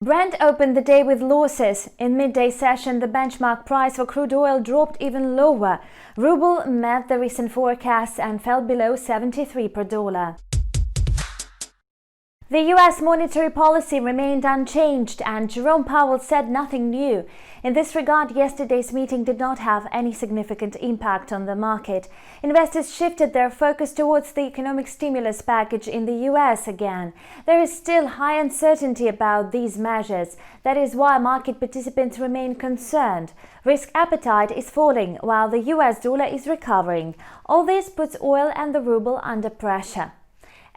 Brent opened the day with losses. In midday session, the benchmark price for crude oil dropped even lower. Ruble met the recent forecasts and fell below 73 per dollar. The U.S. monetary policy remained unchanged, and Jerome Powell said nothing new. In this regard, yesterday's meeting did not have any significant impact on the market. Investors shifted their focus towards the economic stimulus package in the U.S. again. There is still high uncertainty about these measures. That is why market participants remain concerned. Risk appetite is falling, while the U.S. dollar is recovering. All this puts oil and the ruble under pressure.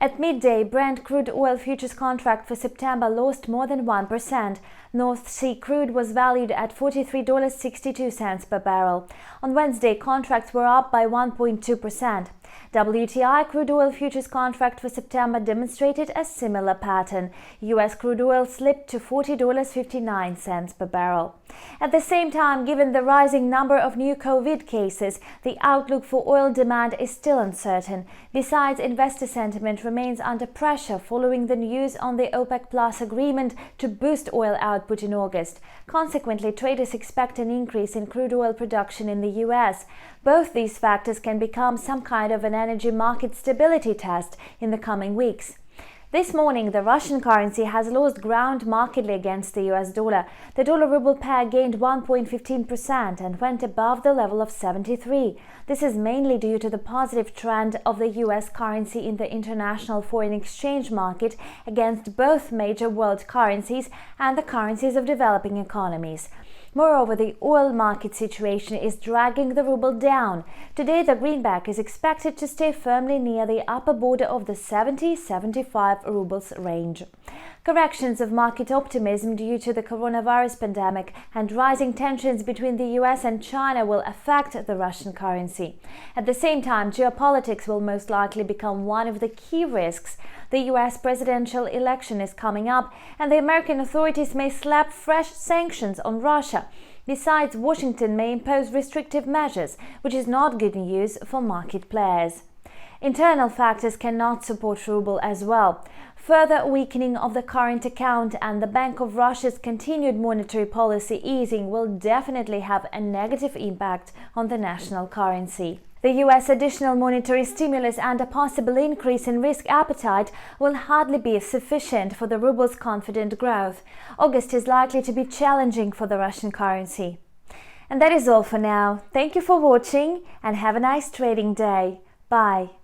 At midday, Brent crude oil futures contract for September lost more than 1%. North Sea crude was valued at $43.62 per barrel. On Wednesday, contracts were up by 1.2%. WTI crude oil futures contract for September demonstrated a similar pattern. U.S. crude oil slipped to $40.59 per barrel. At the same time, given the rising number of new COVID cases, the outlook for oil demand is still uncertain. Besides, investor sentiment remains under pressure following the news on the OPEC Plus agreement to boost oil output in August. Consequently, traders expect an increase in crude oil production in the U.S. Both these factors can become some kind of an energy market stability test in the coming weeks. This morning, the Russian currency has lost ground markedly against the US dollar. The dollar-ruble pair gained 1.15% and went above the level of 73. This is mainly due to the positive trend of the US currency in the international foreign exchange market against both major world currencies and the currencies of developing economies. Moreover, the oil market situation is dragging the ruble down. Today, the greenback is expected to stay firmly near the upper border of the 70-75 rubles range. Corrections of market optimism due to the coronavirus pandemic and rising tensions between the US and China will affect the Russian currency. At the same time, geopolitics will most likely become one of the key risks. The US presidential election is coming up, and the American authorities may slap fresh sanctions on Russia. Besides, Washington may impose restrictive measures, which is not good news for market players. Internal factors cannot support ruble as well. Further weakening of the current account and the Bank of Russia's continued monetary policy easing will definitely have a negative impact on the national currency. The U.S. additional monetary stimulus and a possible increase in risk appetite will hardly be sufficient for the ruble's confident growth. August is likely to be challenging for the Russian currency. And that is all for now. Thank you for watching and have a nice trading day. Bye.